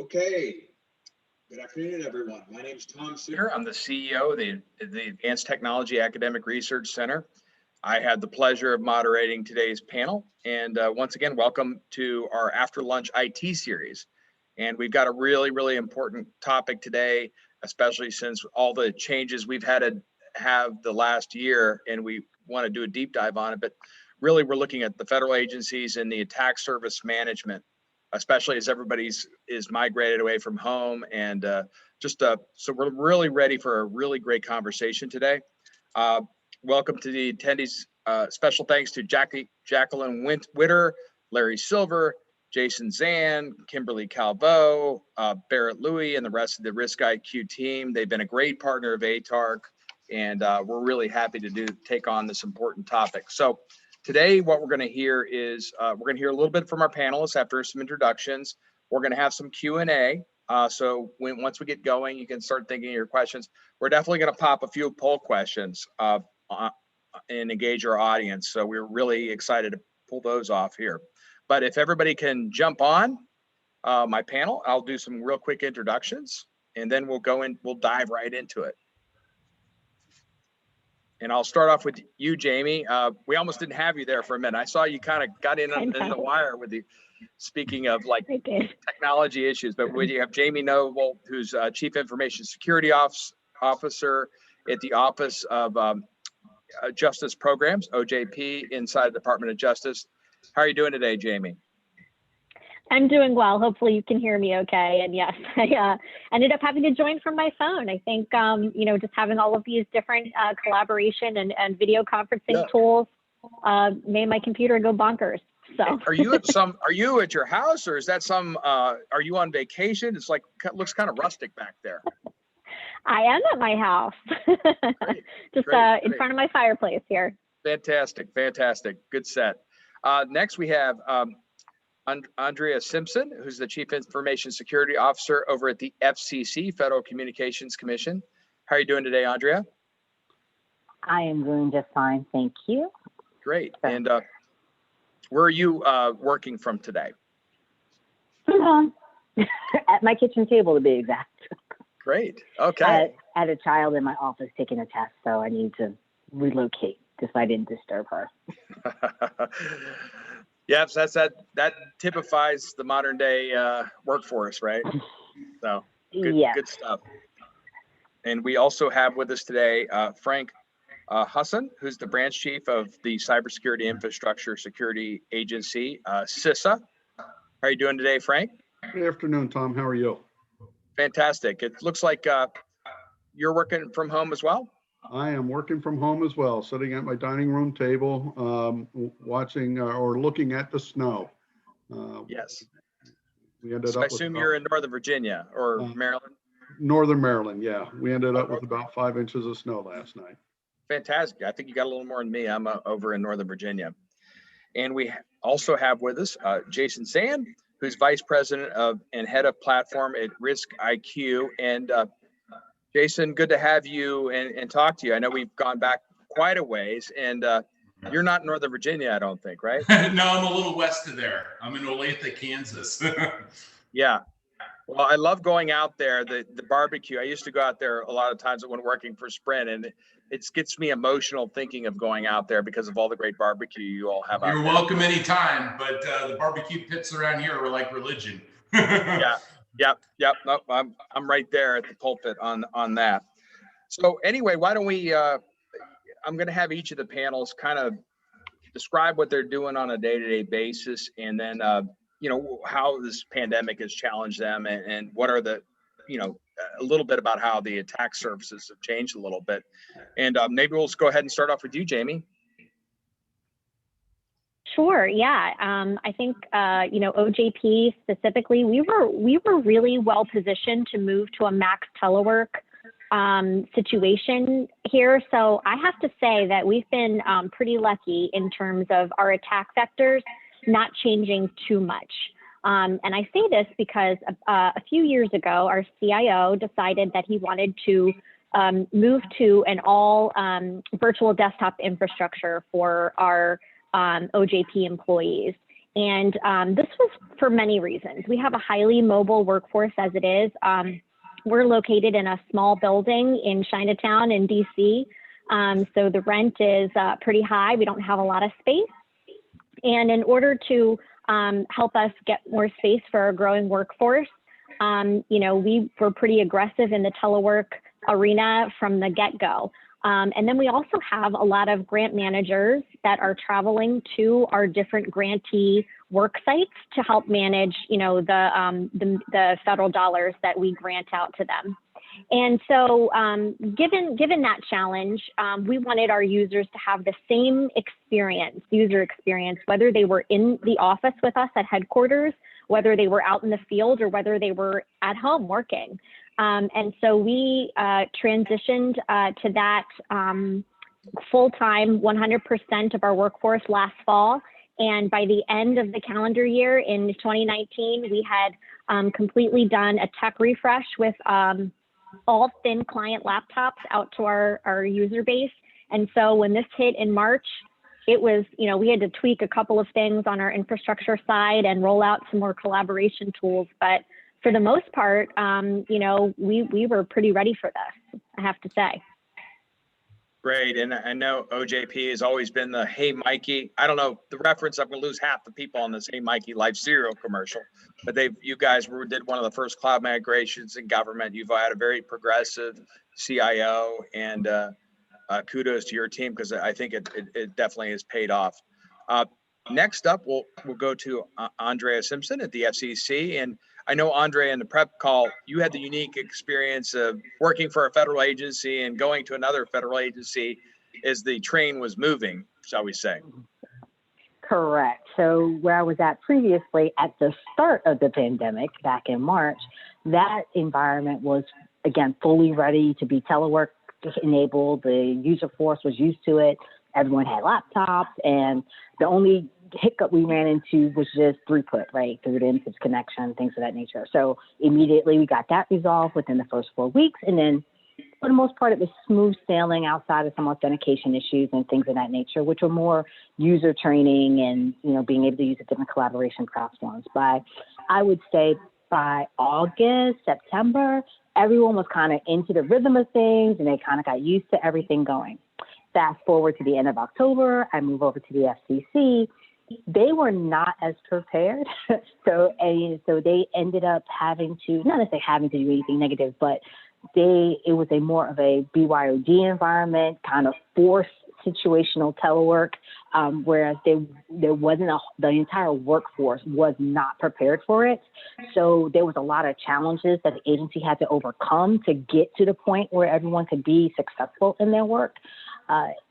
Okay. Good afternoon, everyone. My name is Tom Suter. I'm the CEO of the Advanced Technology Academic Research Center. I had the pleasure of moderating today's panel. And once again, welcome to our After Lunch IT series. And we've got a really, really important topic today, especially since all the changes we've had to have the last year, and we want to do a deep dive on it. But really, we're looking at the federal agencies and the attack surface management, especially as everybody's is migrated away from home. And so we're really ready for a really great conversation today. Welcome to the attendees. Special thanks to Jacqueline Witter, Larry Silver, Jason Zan, Kimberly Calvo, Barrett Louie, and the rest of the Risk IQ team. They've been a great partner of ATARC, and we're really happy to take on this important topic. So today, what we're going to hear is we're going to hear a little bit from our panelists after some introductions. We're going to have some Q&A. So once we get going, you can start thinking of your questions. We're definitely going to pop a few poll questions and engage our audience. So we're really excited to pull those off here. But if everybody can jump on my panel, I'll do some real quick introductions, and then we'll dive right into it. And I'll start off with you, Jamie. We almost didn't have you there for a minute. I saw you kind of got in the wire with the, speaking of like technology issues, but we have Jamie Noble, who's Chief Information Security Officer at the Office of Justice Programs, OJP, inside the Department of Justice. How are you doing today, Jamie? I'm doing well. Hopefully you can hear me okay. And yes, I ended up having to join from my phone. I think, just having all of these different collaboration and video conferencing tools made my computer go bonkers. So are you at your house, or is that are you on vacation? It's like, looks kind of rustic back there. I am at my house, just in front of my fireplace here. Fantastic. Good set. Next we have Andrea Simpson, who's the Chief Information Security Officer over at the FCC, Federal Communications Commission. How are you doing today, Andrea? I am doing just fine, thank you. Great. And where are you working from today? From home, at my kitchen table to be exact. Great. Okay. I had a child in my office taking a test, so I need to relocate just so I didn't disturb her. Yes, that typifies the modern day workforce, right? So good stuff. And we also have with us today Frank Hassan, who's the branch chief of the Cybersecurity Infrastructure Security Agency, CISA. How are you doing today, Frank? Good afternoon, Tom. How are you? Fantastic. It looks like you're working from home as well. I am working from home as well, sitting at my dining room table, watching or looking at the snow. Yes. We ended so up I assume you're in Northern Virginia or Maryland? Northern Maryland, yeah. We ended up with about 5 inches of snow last night. Fantastic. I think you got a little more than me. I'm over in Northern Virginia. And we also have with us Jason Zan, who's Vice President and Head of Platform at Risk IQ. And Jason, good to have you and talk to you. I know we've gone back quite a ways, and you're not in Northern Virginia, I don't think, right? No, I'm a little west of there. I'm in Olathe, Kansas. Yeah. Well, I love going out there, the barbecue. I used to go out there a lot of times when working for Sprint, and it gets me emotional thinking of going out there because of all the great barbecue you all have out there. You're welcome anytime, but the barbecue pits around here are like religion. Yeah. Yep. No, I'm right there at the pulpit on that. So anyway, why don't we? I'm going to have each of the panels kind of describe what they're doing on a day-to-day basis, and then how this pandemic has challenged them, and what are the, a little bit about how the attack surfaces have changed a little bit. And maybe we'll just go ahead and start off with you, Jamie. Sure. Yeah. I think, OJP specifically, we were really well positioned to move to a max telework situation here. So I have to say that we've been pretty lucky in terms of our attack vectors not changing too much. And I say this because a few years ago, our CIO decided that he wanted to move to an all virtual desktop infrastructure for our OJP employees. And this was for many reasons. We have a highly mobile workforce as it is. We're located in a small building in Chinatown in DC. So the rent is pretty high. We don't have a lot of space. And in order to help us get more space for our growing workforce, we were pretty aggressive in the telework arena from the get-go. And then we also have a lot of grant managers that are traveling to our different grantee work sites to help manage, the federal dollars that we grant out to them. And so given that challenge, we wanted our users to have the same user experience, whether they were in the office with us at headquarters, whether they were out in the field, or whether they were at home working. And so we transitioned to that full-time 100% of our workforce last fall. And by the end of the calendar year in 2019, we had completely done a tech refresh with all thin client laptops out to our user base. And so when this hit in March, it was, we had to tweak a couple of things on our infrastructure side and roll out some more collaboration tools. But for the most part, we were pretty ready for this, I have to say. Great. And I know OJP has always been the Hey Mikey. I don't know the reference. I'm going to lose half the people on this Hey Mikey Life cereal commercial, but you guys did one of the first cloud migrations in government. You've had a very progressive CIO, and kudos to your team, because I think it definitely has paid off. Next up, we'll go to Andrea Simpson at the FCC. And I know, Andrea, in the prep call, you had the unique experience of working for a federal agency and going to another federal agency as the train was moving, shall we say. Correct. So where I was at previously at the start of the pandemic back in March, that environment was, again, fully ready to be telework enabled. The user force was used to it. Everyone had laptops, and the only hiccup we ran into was just throughput, right? Through the instance connection, things of that nature. So immediately we got that resolved within the first 4 weeks. And then for the most part, it was smooth sailing outside of some authentication issues and things of that nature, which were more user training and, being able to use the different collaboration platforms. I would say by August, September, everyone was kind of into the rhythm of things, and they kind of got used to everything going. Fast forward to the end of October, I move over to the FCC. They were not as prepared. So they ended up having to, not necessarily having to do anything negative, but it was more of a BYOD environment, kind of forced situational telework, whereas there wasn't the entire workforce was not prepared for it. So there was a lot of challenges that the agency had to overcome to get to the point where everyone could be successful in their work.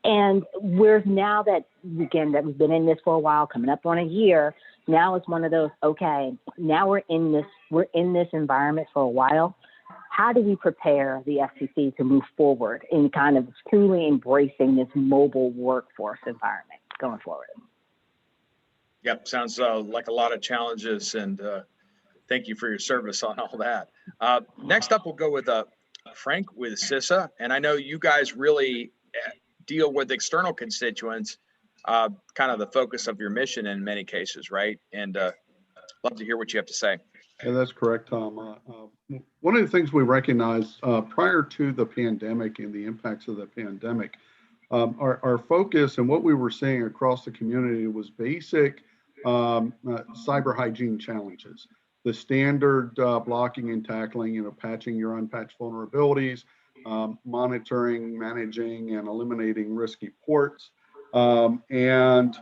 And we're now that we've been in this for a while, coming up on a year, now it's one of those, okay, now we're in this environment for a while. How do we prepare the FCC to move forward in kind of truly embracing this mobile workforce environment going forward? Yep, sounds like a lot of challenges, and thank you for your service on all that. Next up, we'll go with Frank with CISA, and I know you guys really deal with external constituents, kind of the focus of your mission in many cases, right? And love to hear what you have to say. Yeah, that's correct, Tom. One of the things we recognized prior to the pandemic and the impacts of the pandemic, our focus and what we were seeing across the community was basic cyber hygiene challenges. The standard blocking and tackling, patching your unpatched vulnerabilities, monitoring, managing, and eliminating risky ports, and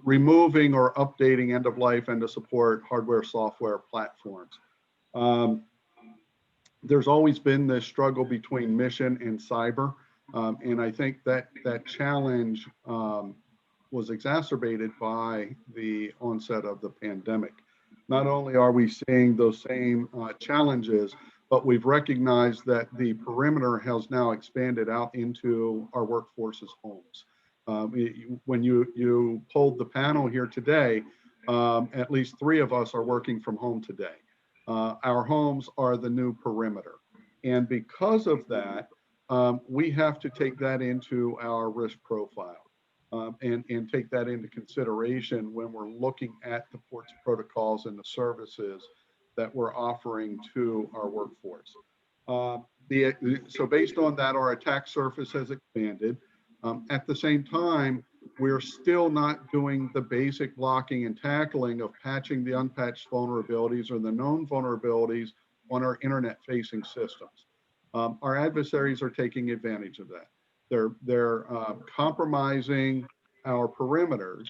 removing or updating end of life and to support hardware, software platforms. There's always been this struggle between mission and cyber, and I think that challenge was exacerbated by the onset of the pandemic. Not only are we seeing those same challenges, but we've recognized that the perimeter has now expanded out into our workforce's homes. When you polled the panel here today, at least 3 of us are working from home today. Our homes are the new perimeter. And because of that, we have to take that into our risk profile. and take that into consideration when we're looking at the ports protocols and the services that we're offering to our workforce. So based on that, our attack surface has expanded. At the same time, we're still not doing the basic blocking and tackling of patching the unpatched vulnerabilities or the known vulnerabilities on our internet-facing systems. Our adversaries are taking advantage of that. They're compromising our perimeters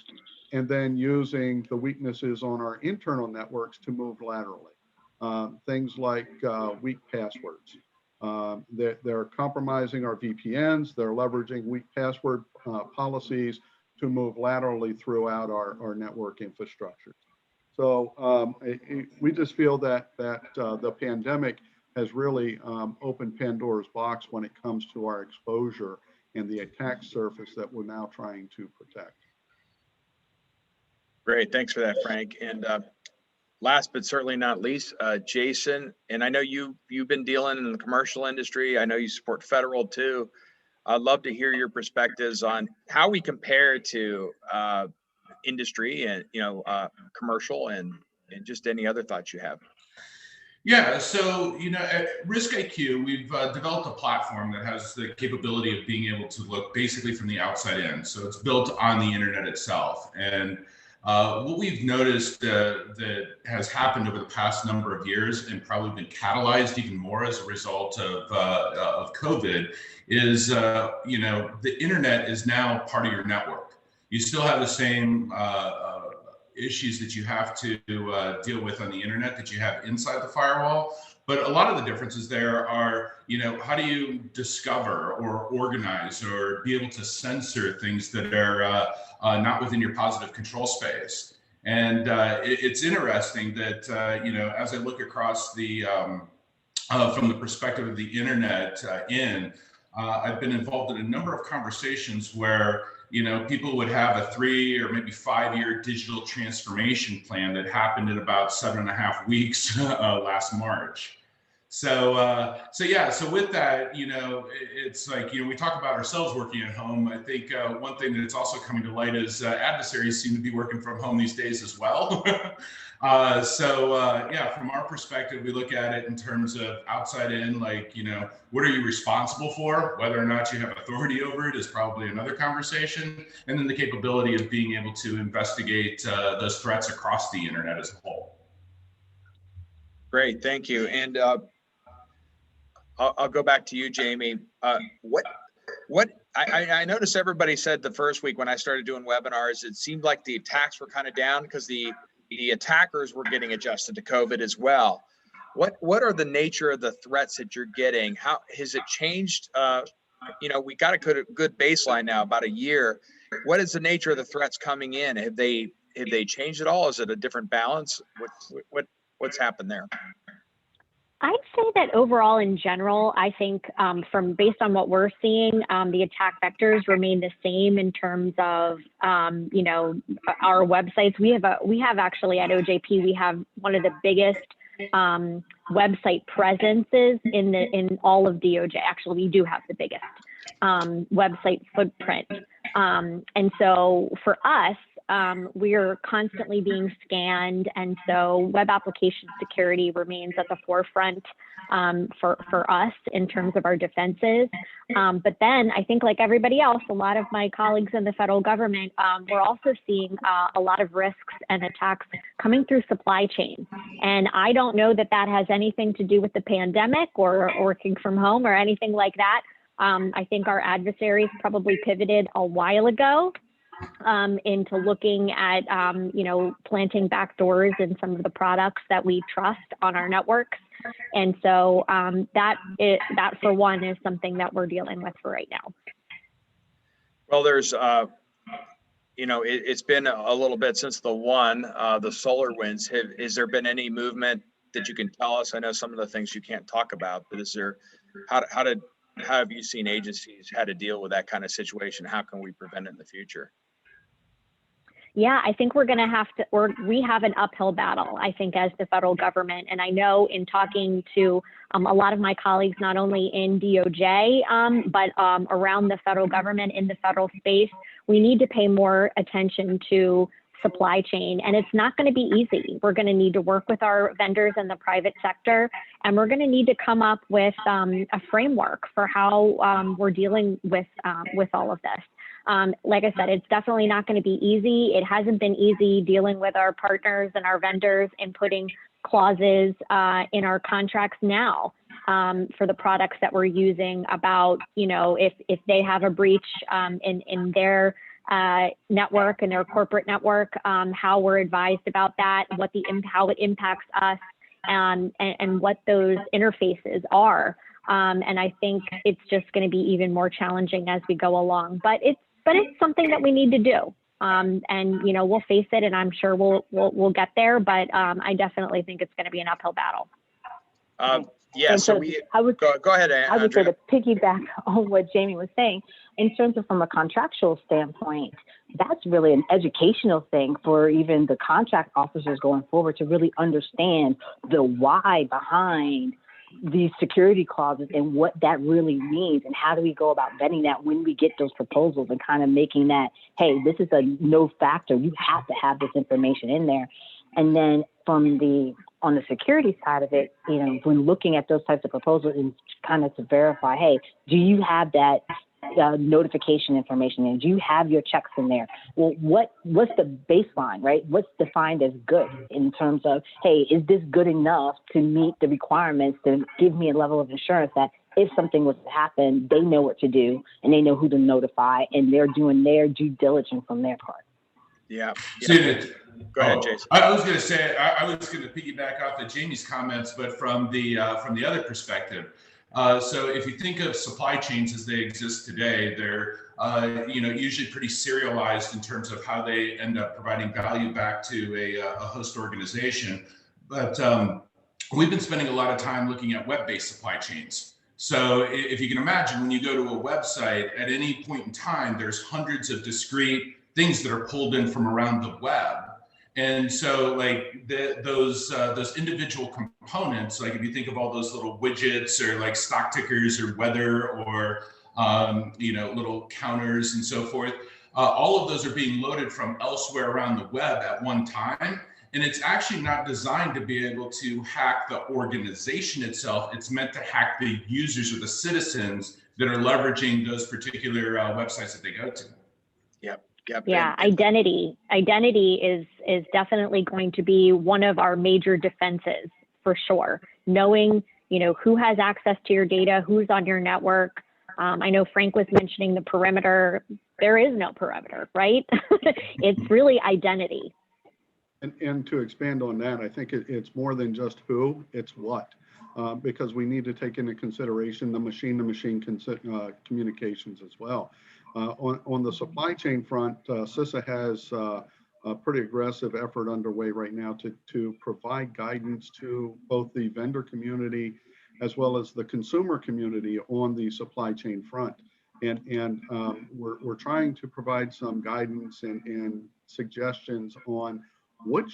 and then using the weaknesses on our internal networks to move laterally. Things like weak passwords. They're compromising our VPNs. They're leveraging weak password policies to move laterally throughout our network infrastructure. So we just feel that the pandemic has really opened Pandora's box when it comes to our exposure and the attack surface that we're now trying to protect. Great, thanks for that, Frank. And last but certainly not least, Jason, and I know you've been dealing in the commercial industry. I know you support federal too. I'd love to hear your perspectives on how we compare to industry and commercial and just any other thoughts you have. Yeah, so at Risk IQ, we've developed a platform that has the capability of being able to look basically from the outside in. So it's built on the internet itself, and what we've noticed that has happened over the past number of years, and probably been catalyzed even more as a result of COVID, is the internet is now part of your network. You still have the same issues that you have to deal with on the internet that you have inside the firewall. But a lot of the differences there are, how do you discover or organize or be able to censor things that are not within your positive control space? And it's interesting that, as I look across the, from the perspective of the internet I've been involved in a number of conversations where people would have a 3 or maybe 5 year digital transformation plan that happened in about 7.5 weeks last March. So with that, it's like, we talk about ourselves working at home. I think one thing that's also coming to light is adversaries seem to be working from home these days as well. From our perspective, we look at it in terms of outside in, like, what are you responsible for? Whether or not you have authority over it is probably another conversation. And then the capability of being able to investigate those threats across the internet as a whole. Great, thank you. And I'll go back to you, Jamie. I noticed everybody said the first week when I started doing webinars, it seemed like the attacks were kind of down because the attackers were getting adjusted to COVID as well. What are the nature of the threats that you're getting? How has it changed? We got a good baseline now, about a year. What is the nature of the threats coming in? Have they changed at all? Is it a different balance? What's happened there? I'd say that overall, in general, I think based on what we're seeing, the attack vectors remain the same in terms of our websites. We have actually at OJP, we have one of the biggest website presences in all of DOJ. Actually, we do have the biggest website footprint, and so for us, we're constantly being scanned, and so web application security remains at the forefront for us in terms of our defenses. But then I think, like everybody else, a lot of my colleagues in the federal government, we're also seeing a lot of risks and attacks coming through supply chain. And I don't know that that has anything to do with the pandemic or working from home or anything like that. I think our adversaries probably pivoted a while ago into looking at, planting backdoors in some of the products that we trust on our networks. And so that for one is something that we're dealing with for right now. Well, there's, it's been a little bit since the SolarWinds. Has there been any movement that you can tell us? I know some of the things you can't talk about, but is there, how have you seen agencies how to deal with that kind of situation? How can we prevent it in the future? Yeah, I think we're going to have to, or we have an uphill battle, I think, as the federal government. And I know in talking to a lot of my colleagues, not only in DOJ, but around the federal government, in the federal space, we need to pay more attention to supply chain, and it's not going to be easy. We're going to need to work with our vendors in the private sector, and we're going to need to come up with a framework for how we're dealing with all of this. Like I said, it's definitely not going to be easy. It hasn't been easy dealing with our partners and our vendors and putting clauses in our contracts now for the products that we're using about, if they have a breach in their network and their corporate network, how we're advised about that, how it impacts us, and what those interfaces are. And I think it's just going to be even more challenging as we go along. But it's something that we need to do. And we'll face it, and I'm sure we'll get there. But I definitely think it's going to be an uphill battle. Yeah. So go ahead, Andrea. I would say to piggyback on what Jamie was saying, in terms of from a contractual standpoint, that's really an educational thing for even the contract officers going forward to really understand the why behind these security clauses and what that really means, and how do we go about vetting that when we get those proposals, and kind of making that, hey, this is a no factor. You have to have this information in there. And then on the security side of it, when looking at those types of proposals, and kind of to verify, hey, do you have that notification information in? Do you have your checks in there? Well, what's the baseline, right? What's defined as good in terms of, hey, is this good enough to meet the requirements to give me a level of assurance that if something was to happen, they know what to do and they know who to notify, and they're doing their due diligence on their part. Yeah. Go ahead, Jason. I was going to say, I was going to piggyback off of Jamie's comments, but from the other perspective. So if you think of supply chains as they exist today, they're usually pretty serialized in terms of how they end up providing value back to a host organization. But we've been spending a lot of time looking at web-based supply chains. So if you can imagine, when you go to a website, at any point in time, there's hundreds of discrete things that are pulled in from around the web. And so like those individual components, like if you think of all those little widgets or like stock tickers or weather or, little counters and so forth, all of those are being loaded from elsewhere around the web at one time. And it's actually not designed to be able to hack the organization itself. It's meant to hack the users or the citizens that are leveraging those particular websites that they go to. Yep. Yeah, identity is definitely going to be one of our major defenses for sure. Knowing, who has access to your data, who's on your network. I know Frank was mentioning the perimeter. There is no perimeter, right? It's really identity. And to expand on that, I think it's more than just who, it's what. Because we need to take into consideration the machine-to-machine communications as well. On the supply chain front, CISA has a pretty aggressive effort underway right now to provide guidance to both the vendor community as well as the consumer community on the supply chain front. And we're trying to provide some guidance and suggestions on what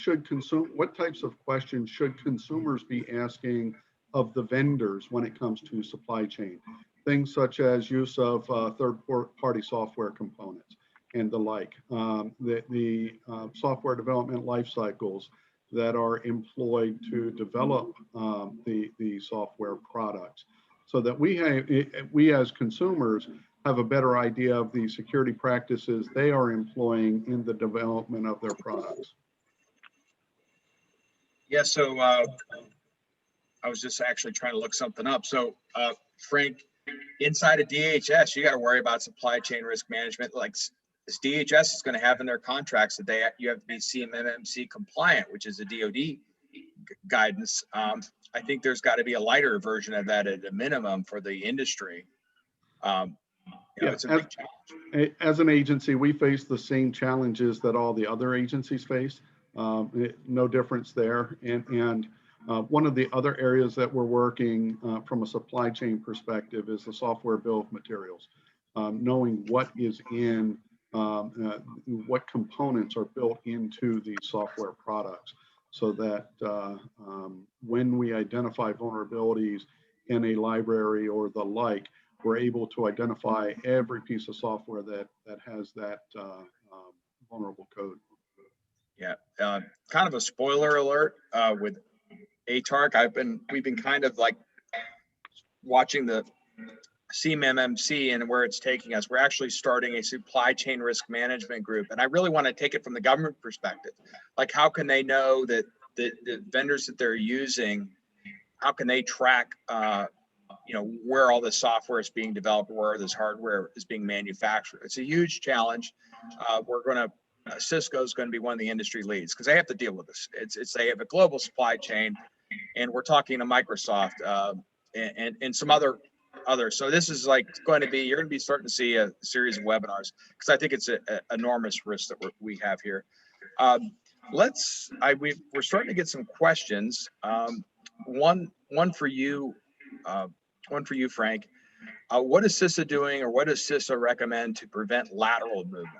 types of questions should consumers be asking of the vendors when it comes to supply chain. Things such as use of third-party software components and the like, the software development life cycles that are employed to develop the software products, so that we as consumers have a better idea of the security practices they are employing in the development of their products. Yeah, so I was just actually trying to look something up. So Frank, inside of DHS, you got to worry about supply chain risk management. Like this DHS is going to have in their contracts that you have to be CMMC compliant, which is a DoD guidance. I think there's got to be a lighter version of that at a minimum for the industry. It's a big challenge. As an agency, we face the same challenges that all the other agencies face. No difference there. And one of the other areas that we're working from a supply chain perspective is the software bill of materials, knowing what is in, what components are built into the software products, so that when we identify vulnerabilities in a library or the like, we're able to identify every piece of software that has that vulnerable code. Yeah, kind of a spoiler alert with ATARC. We've been kind of like watching the CMMC and where it's taking us. We're actually starting a supply chain risk management group, and I really want to take it from the government perspective. Like, how can they know that the vendors that they're using, how can they track, where all this software is being developed, where this hardware is being manufactured? It's a huge challenge. Cisco is going to be one of the industry leads because they have to deal with this. They have a global supply chain, and we're talking to Microsoft and some others. So this is like you're going to be starting to see a series of webinars because I think it's an enormous risk that we have here. We're starting to get some questions. One for you, Frank. What is CISA doing, or what does CISA recommend to prevent lateral movement?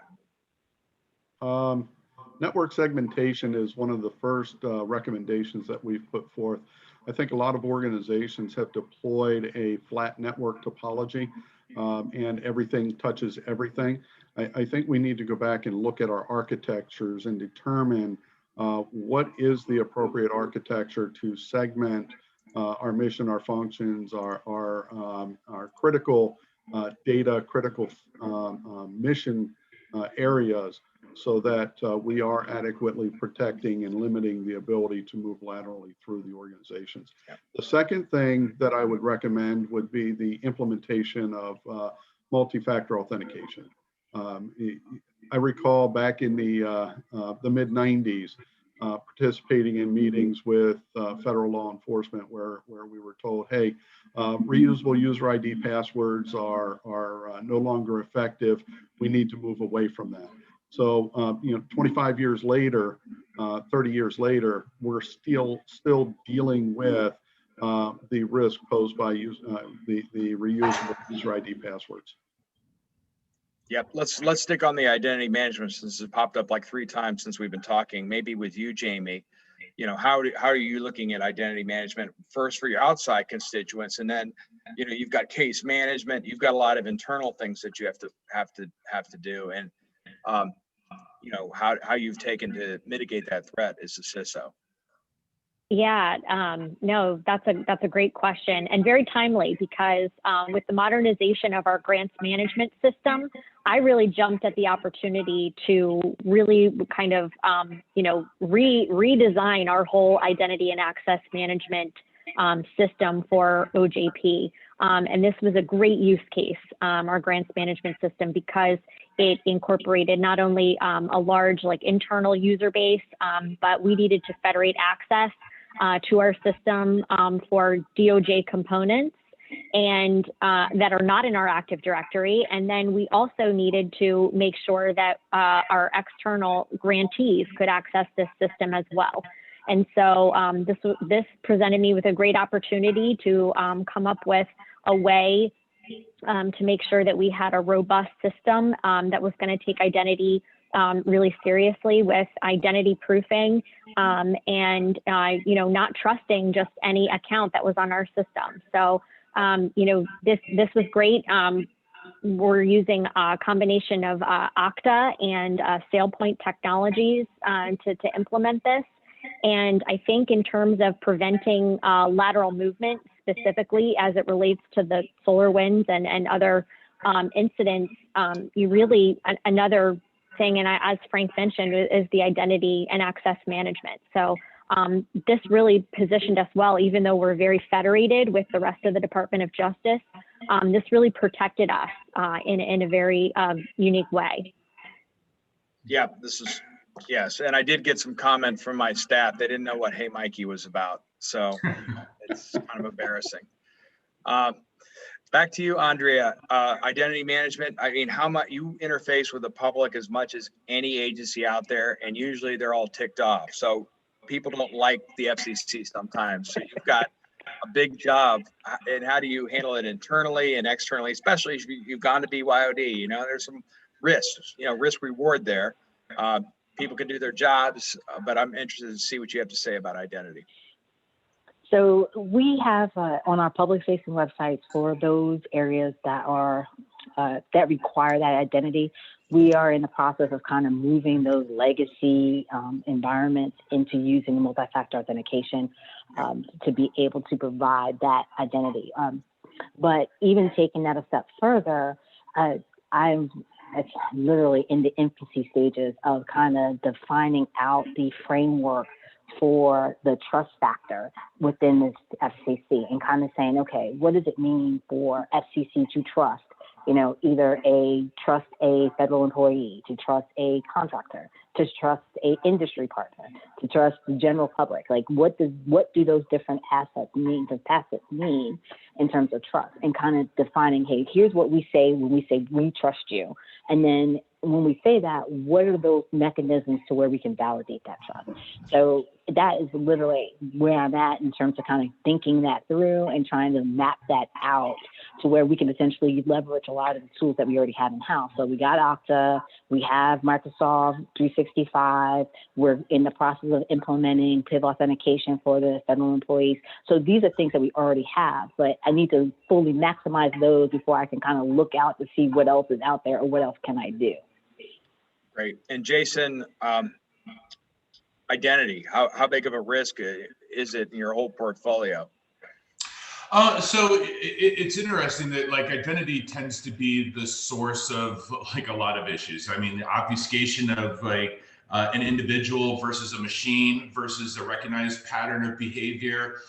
Network segmentation is one of the first recommendations that we've put forth. I think a lot of organizations have deployed a flat network topology, and everything touches everything. I think we need to go back and look at our architectures and determine what is the appropriate architecture to segment our mission, our functions, our critical data, critical mission areas, so that we are adequately protecting and limiting the ability to move laterally through the organizations. Yeah. The second thing that I would recommend would be the implementation of multi-factor authentication. I recall back in the mid-90s, participating in meetings with federal law enforcement where we were told, hey, reusable user ID passwords are no longer effective. We need to move away from that. So, 25 years later, 30 years later, we're still dealing with the risk posed by the reusable user ID passwords. Yep. Let's stick on the identity management, since it popped up like 3 times since we've been talking. Maybe with you, Jamie. How are you looking at identity management first for your outside constituents, and then you've got case management. You've got a lot of internal things that you have to do, and how you've taken to mitigate that threat as a CISO. Yeah, no, that's a great question, and very timely, because with the modernization of our grants management system, I really jumped at the opportunity to really kind of redesign our whole identity and access management system for OJP. And this was a great use case, our grants management system, because it incorporated not only a large internal user base, but we needed to federate access to our system for DOJ components and that are not in our Active Directory. And then we also needed to make sure that our external grantees could access this system as well. And so this presented me with a great opportunity to come up with a way to make sure that we had a robust system that was going to take identity really seriously, with identity proofing and not trusting just any account that was on our system. So this was great. We're using a combination of Okta and SailPoint technologies to implement this. And I think in terms of preventing lateral movement, specifically as it relates to the SolarWinds and other incidents, another thing, and as Frank mentioned, is the identity and access management. So this really positioned us well, even though we're very federated with the rest of the Department of Justice. This really protected us in a very unique way. Yeah, yes, and I did get some comment from my staff. They didn't know what Hey Mikey was about, so it's kind of embarrassing. Back to you, Andrea. Identity management. I mean, how much you interface with the public as much as any agency out there, and usually they're all ticked off. So people don't like the FCC sometimes. So you've got a big job, and how do you handle it internally and externally, especially if you've gone to BYOD? There's some risks, risk reward there. People can do their jobs, but I'm interested to see what you have to say about identity. So we have on our public facing websites for those areas that are that require that identity, we are in the process of kind of moving those legacy environments into using multi-factor authentication to be able to provide that identity. But even taking that a step further, I'm literally in the infancy stages of kind of defining out the framework for the trust factor within this FCC and kind of saying, okay, what does it mean for FCC to trust, either trust a federal employee, to trust a contractor, to trust a industry partner, to trust the general public? Like, what do those different assets mean, does assets mean in terms of trust, and kind of defining, hey, here's what we say when we say we trust you. And then when we say that, what are those mechanisms to where we can validate that trust? So that is literally where I'm at in terms of kind of thinking that through and trying to map that out to where we can essentially leverage a lot of the tools that we already have in house. So we got Okta, we have Microsoft 365, we're in the process of implementing PIV authentication for the federal employees. So these are things that we already have, but I need to fully maximize those before I can kind of look out to see what else is out there or what else can I do. Great. And Jason, identity, how big of a risk is it in your whole portfolio? So it's interesting that like identity tends to be the source of like a lot of issues. I mean, the obfuscation of like an individual versus a machine versus a recognized pattern of behavior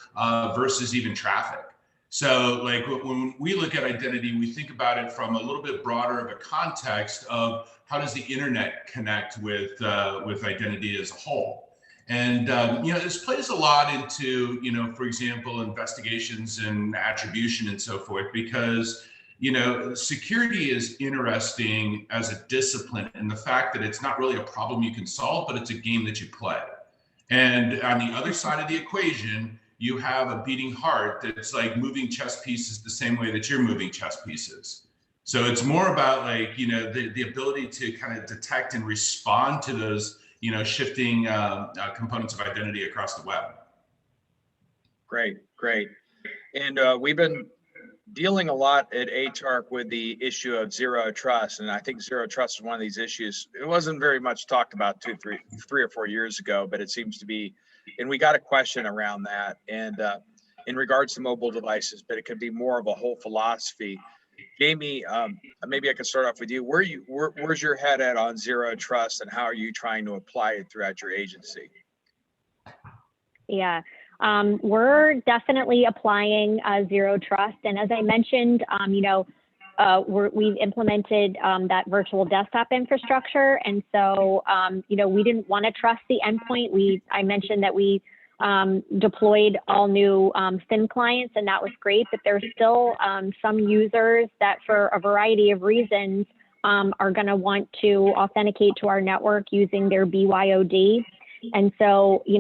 versus even traffic. So like when we look at identity, we think about it from a little bit broader of a context of how does the internet connect with identity as a whole. And, this plays a lot into, for example, investigations and attribution and so forth, because, security is interesting as a discipline and the fact that it's not really a problem you can solve, but it's a game that you play. And on the other side of the equation, you have a beating heart that's like moving chess pieces the same way that you're moving chess pieces. So it's more about like, the ability to kind of detect and respond to those shifting components of identity across the web. Great. And we've been dealing a lot at HARC with the issue of zero trust. And I think zero trust is one of these issues. It wasn't very much talked about 3 or 4 years ago, but it seems to be, and we got a question around that. And in regards to mobile devices, but it could be more of a whole philosophy. Jamie, maybe I could start off with you. Where's your head at on zero trust, and how are you trying to apply it throughout your agency? Yeah, we're definitely applying zero trust, and as I mentioned, we've implemented that virtual desktop infrastructure, and so we didn't want to trust the endpoint. I mentioned that we deployed all new SIM clients, and that was great, but there's still some users that for a variety of reasons are going to want to authenticate to our network using their BYOD. And so, we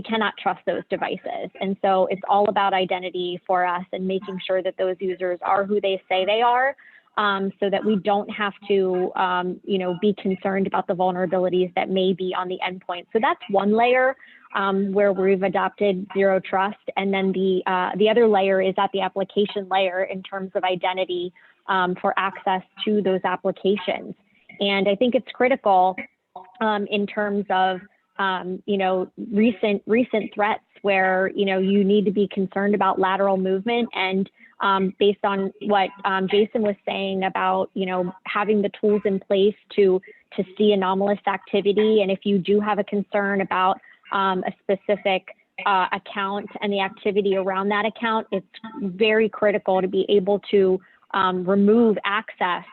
cannot trust those devices. And so it's all about identity for us and making sure that those users are who they say they are, so that we don't have to, be concerned about the vulnerabilities that may be on the endpoint. So that's one layer where we've adopted zero trust. And then the other layer is at the application layer in terms of identity for access to those applications. And I think it's critical in terms of, recent threats where, you need to be concerned about lateral movement. And based on what Jason was saying about, having the tools in place to see anomalous activity. And if you do have a concern about a specific account and the activity around that account, it's very critical to be able to remove access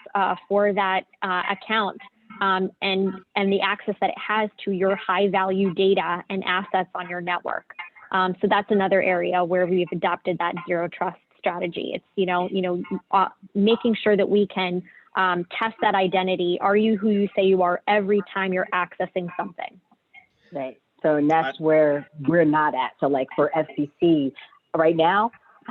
for that account and the access that it has to your high value data and assets on your network. So that's another area where we've adopted that zero trust strategy. It's, making sure that we can test that identity. Are you who you say you are every time you're accessing something? Right. So, and that's where we're not at. So like for FCC right now,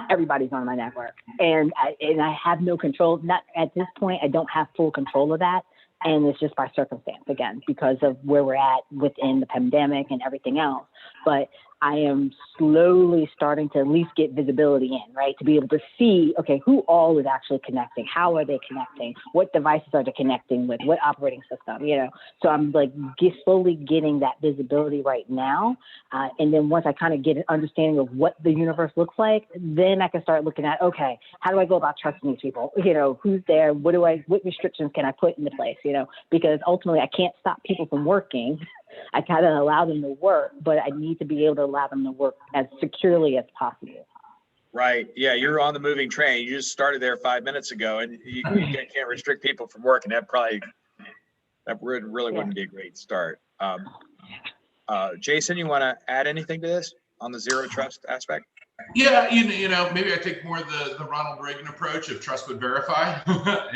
everybody's on my network and I have no control. Not at this point, I don't have full control of that. And it's just by circumstance, again, because of where we're at within the pandemic and everything else. But I am slowly starting to at least get visibility in, right? To be able to see, okay, who all is actually connecting? How are they connecting? What devices are they connecting with? What operating system, you know? So I'm like slowly getting that visibility right now. And then once I kind of get an understanding of what the universe looks like, then I can start looking at, okay, how do I go about trusting these people? You know, who's there? What restrictions can I put into place? You know, because ultimately I can't stop people from working. I kind of allow them to work, but I need to be able to allow them to work as securely as possible. Right. Yeah, you're on the moving train. You just started there 5 minutes ago, and you can't restrict people from working. That really wouldn't be a great start. Jason, you want to add anything to this on the zero trust aspect? Yeah, you know, maybe I take more the Ronald Reagan approach of trust but verify.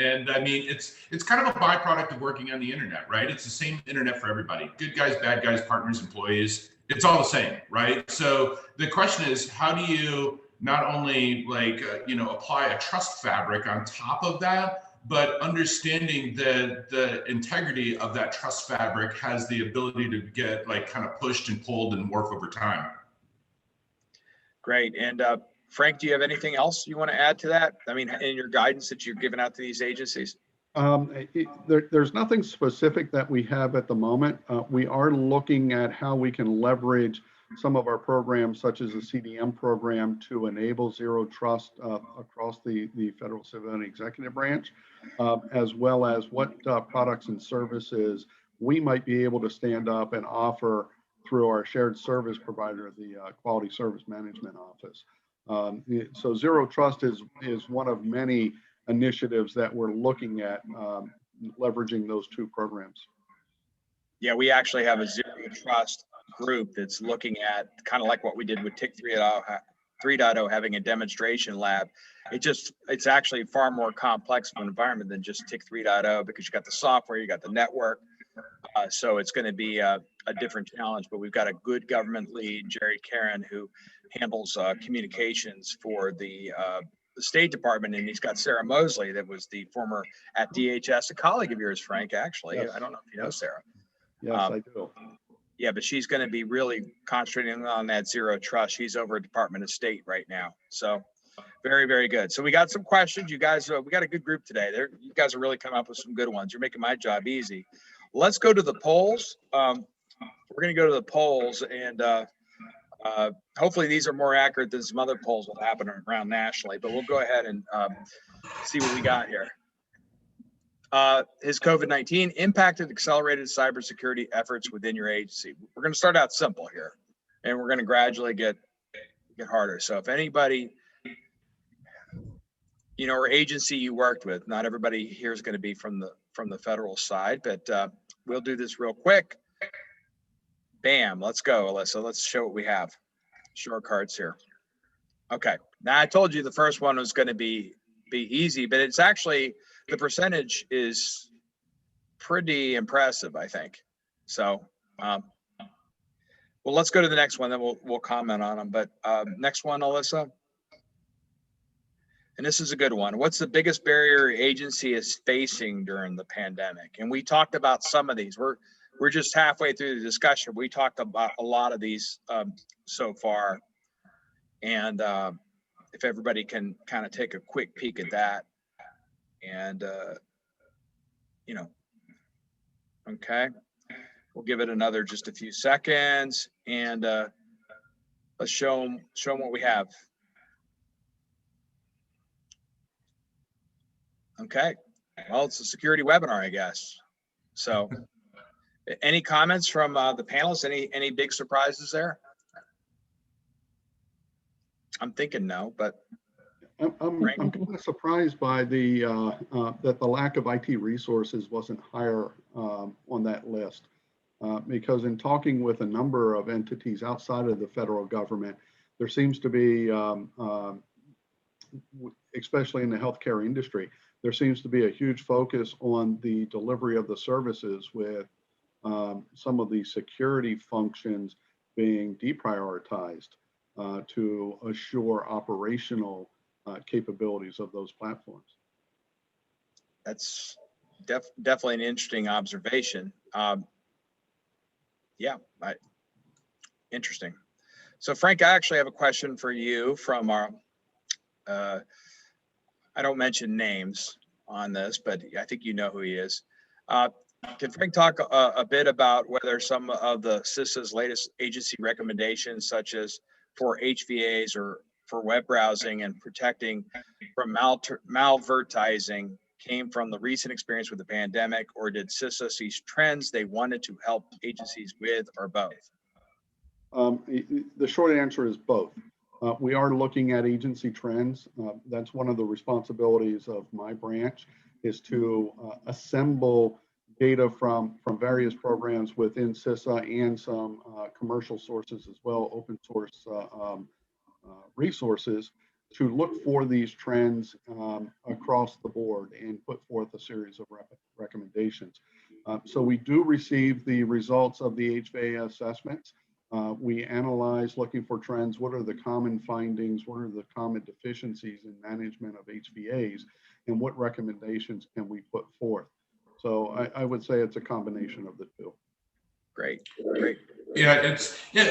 And I mean, it's kind of a byproduct of working on the internet, right? It's the same internet for everybody. Good guys, bad guys, partners, employees. It's all the same, right? So the question is, how do you not only apply a trust fabric on top of that, but understanding that the integrity of that trust fabric has the ability to get like kind of pushed and pulled and morph over time. Great. And Frank, do you have anything else you want to add to that? I mean, in your guidance that you're giving out to these agencies? There's nothing specific that we have at the moment. We are looking at how we can leverage some of our programs, such as the CDM program, to enable zero trust across the federal civilian executive branch, as well as what products and services we might be able to stand up and offer through our shared service provider, the Quality Service Management Office. So zero trust is one of many initiatives that we're looking at leveraging those two programs. Yeah, we actually have a zero trust group that's looking at kind of like what we did with TIC 3.0, having a demonstration lab. It's actually far more complex of an environment than just TIC 3.0 because you got the software, you got the network. So it's going to be a different challenge, but we've got a good government lead, Jerry Karen, who handles communications for the State Department, and he's got Sarah Mosley, that was the former at DHS, a colleague of yours, Frank, actually. Yes. I don't know if you know Sarah. Yes, I do. Yeah, but she's going to be really concentrating on that zero trust. She's over at Department of State right now. So very, very good. So we got some questions. You guys, we got a good group today. You guys are really coming up with some good ones. You're making my job easy. Let's go to the polls. We're going to go to the polls, and hopefully these are more accurate than some other polls that happen around nationally, but we'll go ahead and see what we got here. Has COVID-19 impacted accelerated cybersecurity efforts within your agency? We're going to start out simple here, and we're going to gradually get harder. So if anybody, or agency you worked with, not everybody here is going to be from the federal side, but we'll do this real quick. Bam, let's go, Alyssa. Let's show what we have. Short cards here. Okay, now I told you the first one was going to be easy, but it's actually, the percentage is pretty impressive, I think. So, well, let's go to the next one, then we'll comment on them. But next one, Alyssa. And this is a good one. What's the biggest barrier your agency is facing during the pandemic? And we talked about some of these. We're just halfway through the discussion. We talked about a lot of these so far. And if everybody can kind of take a quick peek at that. And, okay. We'll give it another just a few seconds. And let's show them what we have. Okay. Well, it's a security webinar, I guess. So any comments from the panelists? Any big surprises there? I'm thinking no, but I'm kind of surprised by that the lack of IT resources wasn't higher on that list, because in talking with a number of entities outside of the federal government, there seems to be, especially in the healthcare industry, there seems to be a huge focus on the delivery of the services, with some of the security functions being deprioritized to assure operational capabilities of those platforms. That's definitely an interesting observation. Yeah, interesting. So Frank, I actually have a question for you from our, I don't mention names on this, but I think you know who he is. Can Frank talk a bit about whether some of the CISA's latest agency recommendations, such as for HVAs or for web browsing and protecting from malvertising, came from the recent experience with the pandemic, or did CISA see trends they wanted to help agencies with, or both? The short answer is both. We are looking at agency trends. That's one of the responsibilities of my branch, is to assemble data from various programs within CISA and some commercial sources as well, open source resources, to look for these trends across the board and put forth a series of recommendations. So we do receive the results of the HVA assessments. We analyze, looking for trends. What are the common findings? What are the common deficiencies in management of HVAs? And what recommendations can we put forth? So I would say it's a combination of the two. Great, great. Yeah,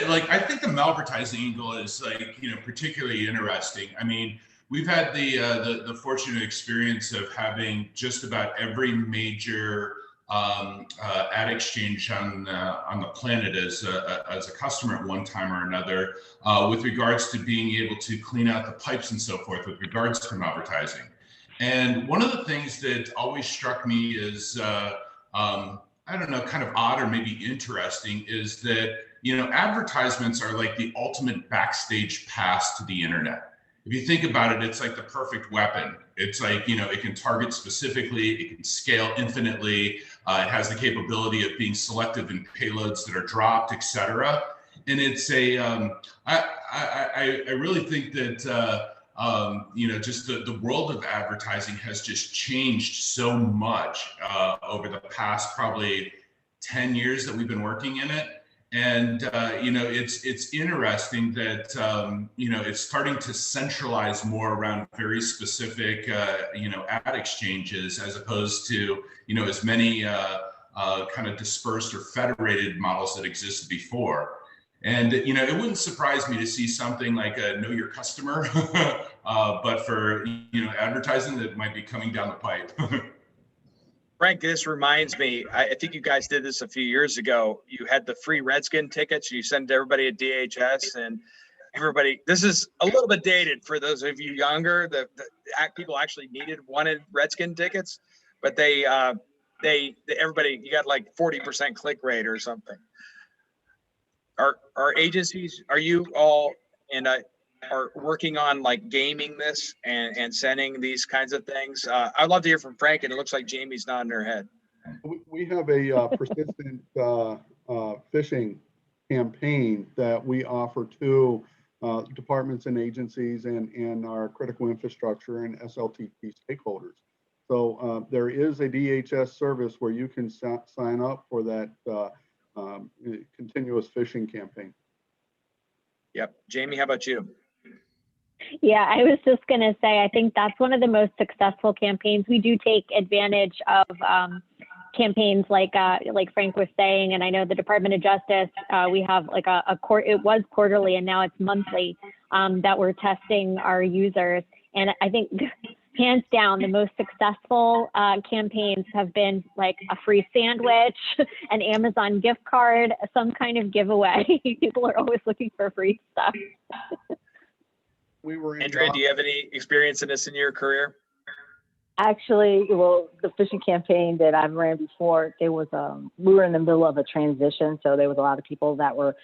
like I think the malvertising angle is like, particularly interesting. I mean, we've had the fortunate experience of having just about every major ad exchange on the planet as a customer at one time or another, with regards to being able to clean out the pipes and so forth with regards to malvertising. And one of the things that always struck me is, I don't know, kind of odd or maybe interesting, is that, advertisements are like the ultimate backstage pass to the internet. If you think about it, it's like the perfect weapon. It's like, it can target specifically, it can scale infinitely, it has the capability of being selective in payloads that are dropped, etc. And it's I really think that, just the world of advertising has just changed so much over the past probably 10 years that we've been working in it. And, it's interesting that, it's starting to centralize more around very specific, ad exchanges, as opposed to, as many kind of dispersed or federated models that existed before. And, it wouldn't surprise me to see something like a know your customer, but for, advertising that might be coming down the pipe. Frank, this reminds me, I think you guys did this a few years ago. You had the free Redskin tickets. You sent everybody a DHS, and everybody, this is a little bit dated for those of you younger, the people actually wanted Redskin tickets, but everybody, you got like 40% click rate or something. Are agencies, are you all, and are working on like gaming this and sending these kinds of things? I'd love to hear from Frank, and it looks like Jamie's nodding her head. We have a persistent phishing campaign that we offer to departments and agencies and our critical infrastructure and SLTP stakeholders. So there is a DHS service where you can sign up for that continuous phishing campaign. Yep. Jamie, how about you? Yeah, I was just going to say, I think that's one of the most successful campaigns. We do take advantage of campaigns like Frank was saying, and I know the Department of Justice, we have like it was quarterly and now it's monthly, that we're testing our users. And I think hands down, the most successful campaigns have been like a free sandwich, an Amazon gift card, some kind of giveaway. People are always looking for free stuff. Andrea, do you have any experience in this in your career? Actually, well, the phishing campaign that I've ran before, we were in the middle of a transition. So there was a lot of people that were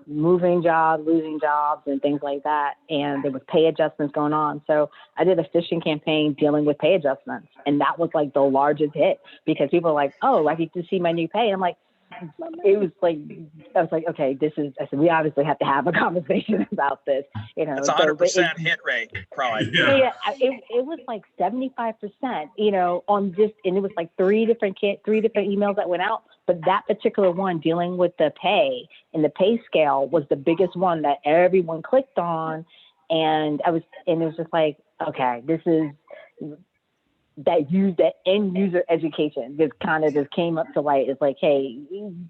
moving jobs, losing jobs, and things like that. And there was pay adjustments going on. So I did a phishing campaign dealing with pay adjustments. And that was like the largest hit, because people are like, oh, I get to see my new pay. I'm like, I was like, okay, I said, we obviously have to have a conversation about this. It's 100% hit rate, probably. Yeah, it was like 75%, on just, and it was like three different emails that went out. But that particular one dealing with the pay and the pay scale was the biggest one that everyone clicked on. And it was just like, okay, this is that end user education just came up to light. It's like, hey,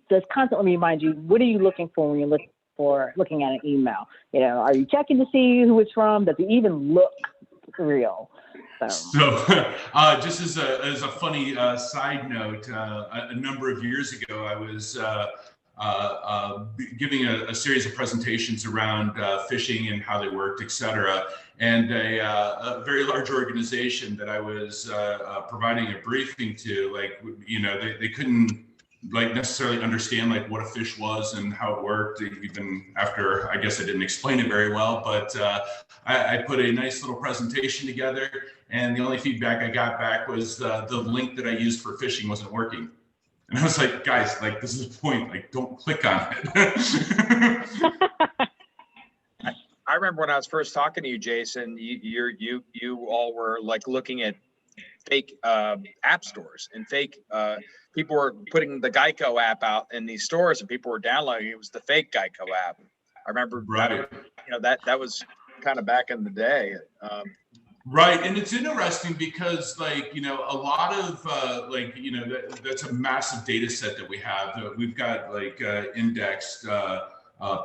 let's constantly remind you, what are you looking for when you're looking for looking at an email? You know, are you checking to see who it's from? Does it even look real? So just as a funny side note, a number of years ago, I was giving a series of presentations around phishing and how they worked, et cetera. And a very large organization that I was providing a briefing to, like, you know, they couldn't like necessarily understand like what a fish was and how it worked, even after I guess I didn't explain it very well. But I put a nice little presentation together, and the only feedback I got back was the link that I used for phishing wasn't working. And I was like, guys, like, this is the point, like, don't click on it. I remember when I was first talking to you, Jason, you all were like looking at fake app stores and fake people were putting the Geico app out in these stores and people were downloading it. It was the fake Geico app. I remember Right. that was kind of back in the day. Right, and it's interesting because, like, you know, a lot of like, you know, that's a massive data set that we have. We've got like indexed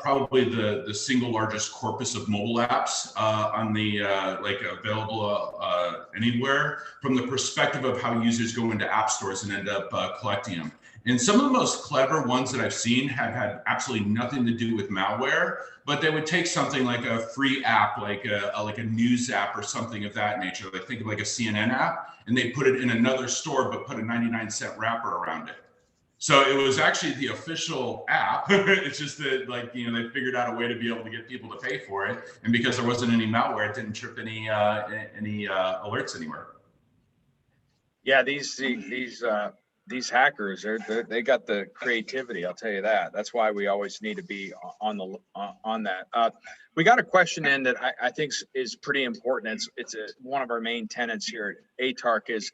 probably the single largest corpus of mobile apps on the like available anywhere, from the perspective of how users go into app stores and end up collecting them. And some of the most clever ones that I've seen have had absolutely nothing to do with malware, but they would take something like a free app, like a news app or something of that nature. Like, think of like a CNN app, and they put it in another store, but put a 99-cent wrapper around it. So it was actually the official app. It's just that, like, you know, they figured out a way to be able to get people to pay for it, and because there wasn't any malware, it didn't trip any alerts anywhere. Yeah, these hackers, they got the creativity. I'll tell you that. That's why we always need to be on that. We got a question in that I think is pretty important. It's one of our main tenets here at ATARC is,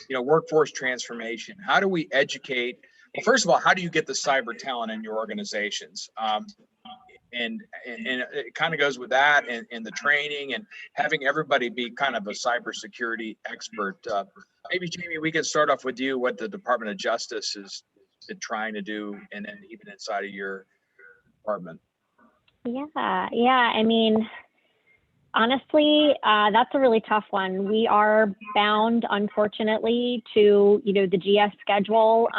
you know, workforce transformation. How do we educate? Well, first of all, how do you get the cyber talent in your organizations? And it kind of goes with that and the training and having everybody be kind of a cybersecurity expert. Maybe, Jamie, we can start off with you, what the Department of Justice is trying to do, and then even inside of your department. Yeah. I mean, honestly, that's a really tough one. We are bound, unfortunately, to, you know, the GS schedule.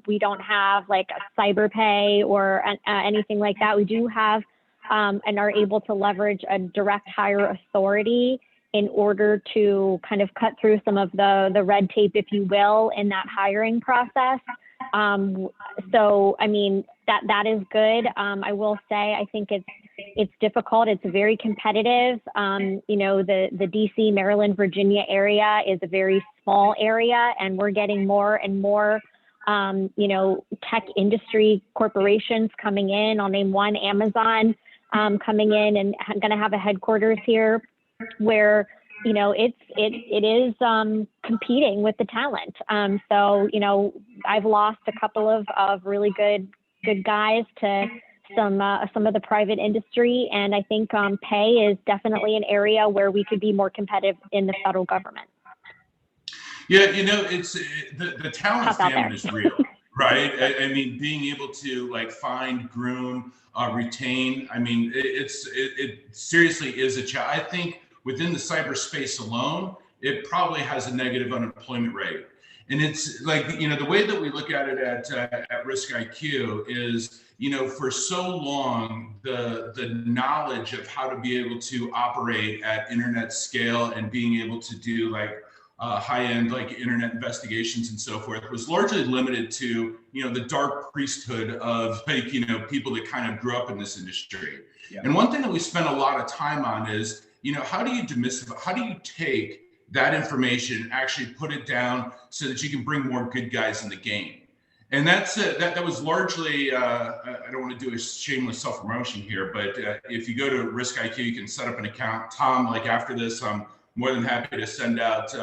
We don't have like a cyber pay or anything like that. We do have and are able to leverage a direct hire authority in order to kind of cut through some of the red tape, if you will, in that hiring process. So, I mean, that is good. I will say, I think it's difficult. It's very competitive. You know, the DC, Maryland, Virginia area is a very small area, and we're getting more and more, you know, tech industry corporations coming in. I'll name one, Amazon, coming in and going to have a headquarters here, where, you know, it is competing with the talent. So, you know, I've lost a couple of really good guys to some of the private industry, and I think pay is definitely an area where we could be more competitive in the federal government. Yeah, you know, it's the talent famine is real, right? I mean, being able to like find, groom, retain. I mean, it seriously is a challenge. I think within the cyberspace alone, it probably has a negative unemployment rate. And it's like, you know, the way that we look at it at Risk IQ is, you know, for so long, the knowledge of how to be able to operate at internet scale and being able to do like high-end like internet investigations and so forth was largely limited to, you know, the dark priesthood of like, you know, people that kind of grew up in this industry. Yeah. And one thing that we spent a lot of time on is, you know, how do you demystify, how do you take that information, actually put it down so that you can bring more good guys in the game? And that's that was largely, I don't want to do a shameless self-promotion here, but if you go to Risk IQ, you can set up an account. Tom, like after this, I'm more than happy to send out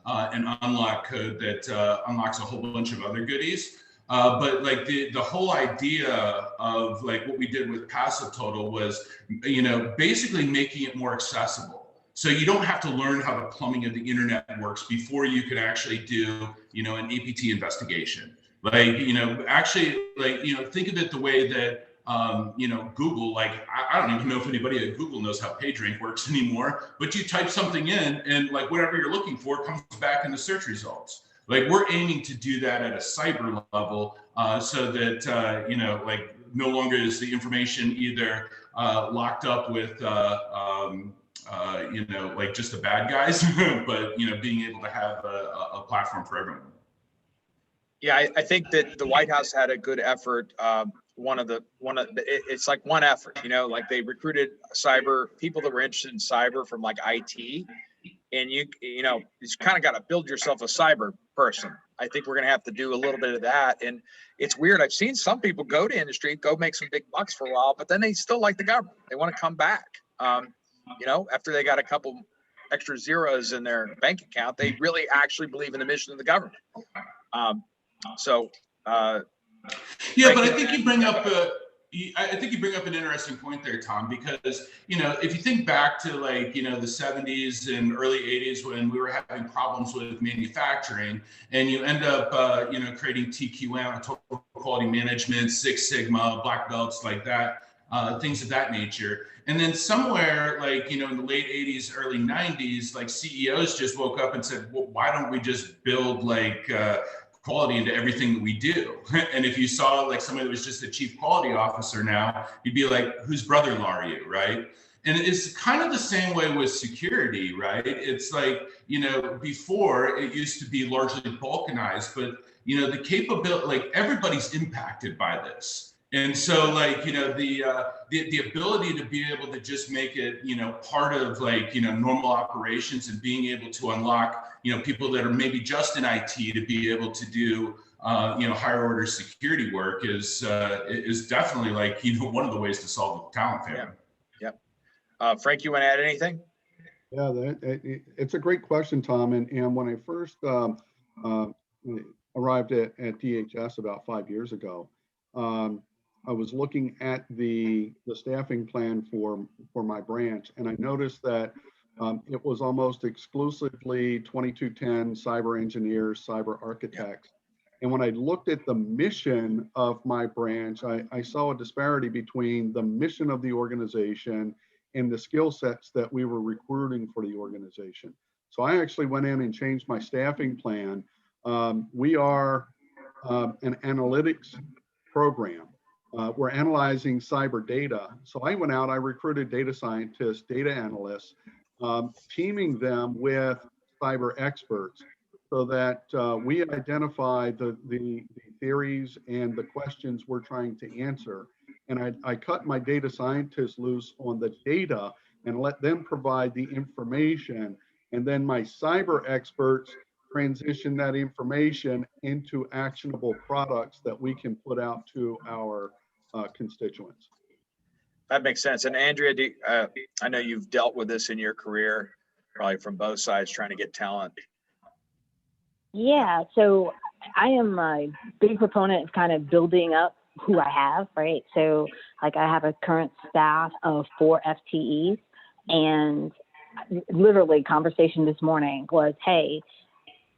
an unlock code that unlocks a whole bunch of other goodies. But like the whole idea of like what we did with Passive Total was, you know, basically making it more accessible. So you don't have to learn how the plumbing of the internet works before you can actually do, you know, an APT investigation. Like, you know, actually, like, you know, think of it the way that Google, like, I don't even know if anybody at Google knows how PageRank works anymore, but you type something in and like whatever you're looking for comes back in the search results. Like, we're aiming to do that at a cyber level, so that, like, no longer is the information either locked up with, like just the bad guys, but, being able to have a platform for everyone. Yeah, I think that the White House had a good effort. It's like one effort, like they recruited cyber people that were interested in cyber from like IT, and you kind of got to build yourself a cyber person. I think we're going to have to do a little bit of that. And it's weird. I've seen some people go to industry, go make some big bucks for a while, but then they still like the government. They want to come back. After they got a couple extra zeros in their bank account, they really actually believe in the mission of the government. Yeah, but I think you bring up an interesting point there, Tom, because, if you think back to like, the 70s and early 80s when we were having problems with manufacturing, and you end up, creating TQM, total quality management, Six Sigma, black belts like that, things of that nature. And then somewhere like, in the late 80s, early 90s, like CEOs just woke up and said, well, why don't we just build like, quality into everything that we do? And if you saw like somebody that was just a chief quality officer now, you'd be like, whose brother-in-law are you, right? And it's kind of the same way with security, right? It's like, before it used to be largely balkanized, but, the capability, like everybody's impacted by this. And so like, the ability to be able to just make it, part of like, normal operations, and being able to unlock, people that are maybe just in IT to be able to do, higher order security work is definitely like, one of the ways to solve the talent famine. Yep. Frank, you want to add anything? Yeah, it's a great question, Tom. And when I first arrived at DHS about 5 years ago, I was looking at the staffing plan for my branch, and I noticed that it was almost exclusively 2210 cyber engineers, cyber architects. And when I looked at the mission of my branch, I saw a disparity between the mission of the organization and the skill sets that we were recruiting for the organization. So I actually went in and changed my staffing plan. We are an analytics program. We're analyzing cyber data. So I went out, I recruited data scientists, data analysts, teaming them with cyber experts so that we identify the theories and the questions we're trying to answer. And I cut my data scientists loose on the data and let them provide the information. And then my cyber experts transition that information into actionable products that we can put out to our constituents. That makes sense. And Andrea, I know you've dealt with this in your career, probably from both sides, trying to get talent. Yeah, so I am a big proponent of kind of building up who I have, right? So like I have a current staff of 4 FTEs, and literally conversation this morning was, hey,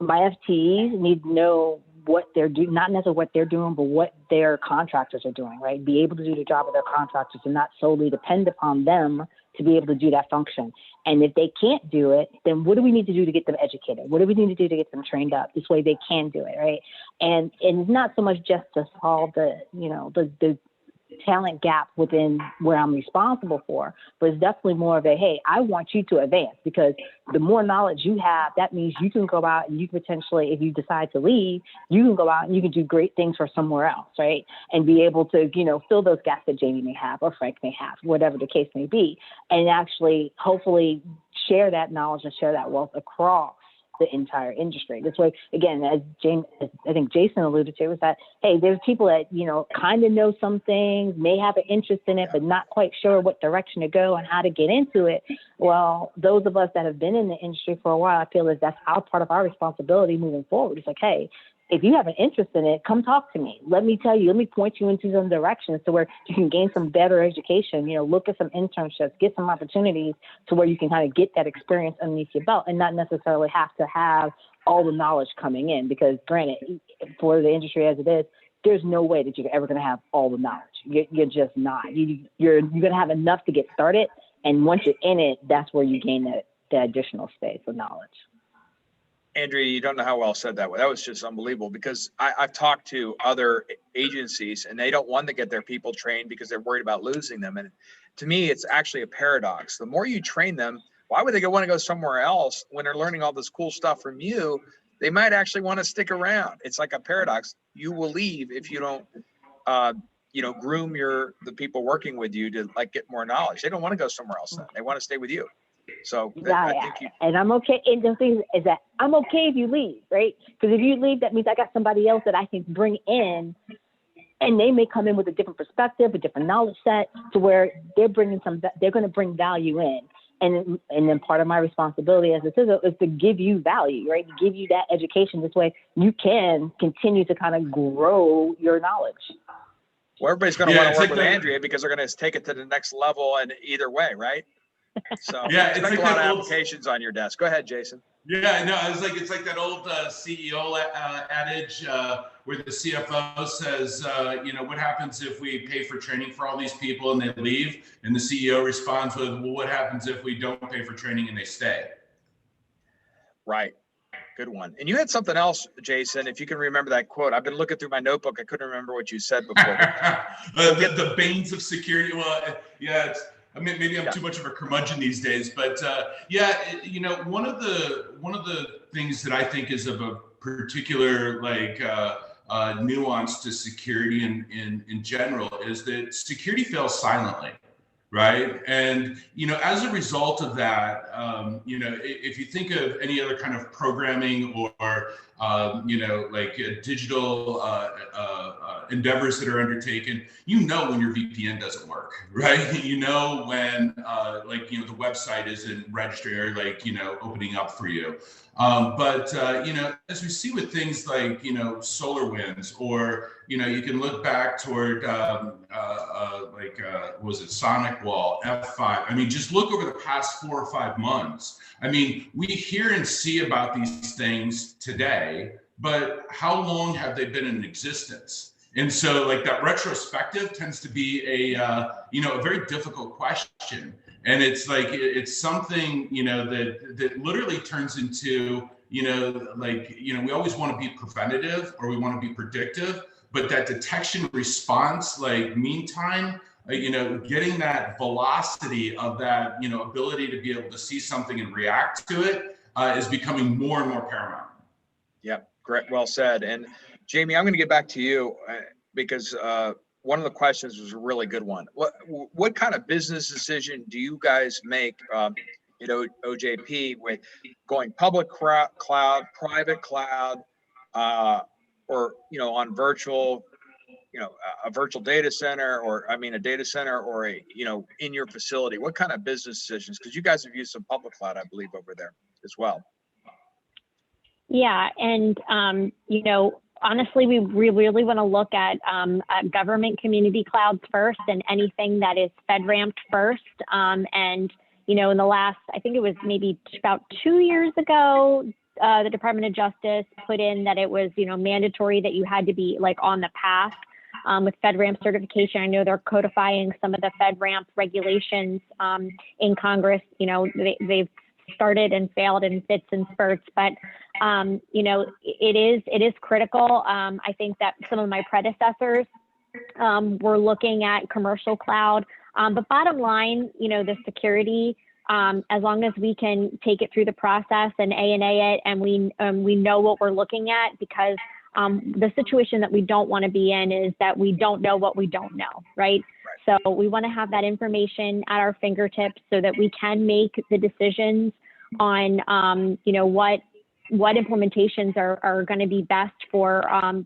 my FTEs need to know what they're doing, not necessarily what they're doing, but what their contractors are doing, right? Be able to do the job of their contractors and not solely depend upon them to be able to do that function. And if they can't do it, then what do we need to do to get them educated? What do we need to do to get them trained up? This way they can do it, right? And it's not so much just to solve the talent gap within where I'm responsible for, but it's definitely more of a, hey, I want you to advance, because the more knowledge you have, that means you can go out and you can potentially, if you decide to leave, you can go out and you can do great things for somewhere else, right? And be able to, fill those gaps that Jamie may have or Frank may have, whatever the case may be, and actually hopefully share that knowledge and share that wealth across the entire industry. This way, again, as I think Jason alluded to, is that, hey, there's people that, kind of know some things, may have an interest in it, but not quite sure what direction to go and how to get into it. Well, those of us that have been in the industry for a while, I feel that's our part of our responsibility moving forward. It's like, hey, if you have an interest in it, come talk to me. Let me tell you, let me point you into some directions to where you can gain some better education, look at some internships, get some opportunities to where you can kind of get that experience underneath your belt and not necessarily have to have all the knowledge coming in, because granted, for the industry as it is, there's no way that you're ever going to have all the knowledge. You're just not. You're going to have enough to get started. And once you're in it, that's where you gain the additional space of knowledge. Andrea, you don't know how well said that. That was just unbelievable, because I've talked to other agencies and they don't want to get their people trained because they're worried about losing them. And to me, it's actually a paradox. The more you train them, why would they want to go somewhere else when they're learning all this cool stuff from you? They might actually want to stick around. It's like a paradox. You will leave if you don't, groom the people working with you to like get more knowledge. They don't want to go somewhere else then. They want to stay with you. So I think and I'm okay. And the thing is that I'm okay if you leave, right? Because if you leave, that means I got somebody else that I can bring in, and they may come in with a different perspective, a different knowledge set, to where they're going to bring value in. And then part of my responsibility as a CISO is to give you value, right? To give you that education. This way you can continue to kind of grow your knowledge. Well, everybody's going to want to work with Andrea because they're going to take it to the next level, and either way, right? So it's like a lot of applications on your desk. Go ahead, Jason. Yeah, no, it's like that old CEO adage where the CFO says, what happens if we pay for training for all these people and they leave? And the CEO responds with, well, what happens if we don't pay for training and they stay? Right. Good one. And you had something else, Jason, if you can remember that quote. I've been looking through my notebook. I couldn't remember what you said before. the banes of security. Well, yeah, maybe I'm too much of a curmudgeon these days, but one of the things that I think is of a particular nuance to security in general is that security fails silently. Right. And, as a result of that, if you think of any other kind of programming or, digital endeavors that are undertaken, when your VPN doesn't work, right? When, the website isn't registering or opening up for you. As we see with things like, SolarWinds, or, you can look back toward, was it Sonic Wall, F5? I mean, just look over the past 4 or 5 months. I mean, we hear and see about these things today, but how long have they been in existence? And so that retrospective tends to be a very difficult question. And it's it's something, that literally turns into, we always want to be preventative or we want to be predictive, but that detection response, meantime, getting that velocity of that, ability to be able to see something and react to it is becoming more and more paramount. Yeah, great. Well said. And Jamie, I'm going to get back to you because one of the questions was a really good one. What kind of business decision do you guys make OJP with going public cloud, private cloud, or on virtual, a virtual data center, or a data center, or in your facility? What kind of business decisions? Because you guys have used some public cloud, I believe, over there as well. Yeah, and honestly, we really want to look at government community clouds first, and anything that is FedRAMP first. And in the last, I think it was maybe about 2 years ago, the Department of Justice put in that it was mandatory that you had to be on the path with FedRAMP certification. I know they're codifying some of the FedRAMP regulations in Congress. They've started and failed in fits and spurts, but it is critical. I think that some of my predecessors were looking at commercial cloud, but bottom line, the security, as long as we can take it through the process and A&A it, and we know what we're looking at, because the situation that we don't want to be in is that we don't know what we don't know, right? So we want to have that information at our fingertips so that we can make the decisions on, what implementations are going to be best for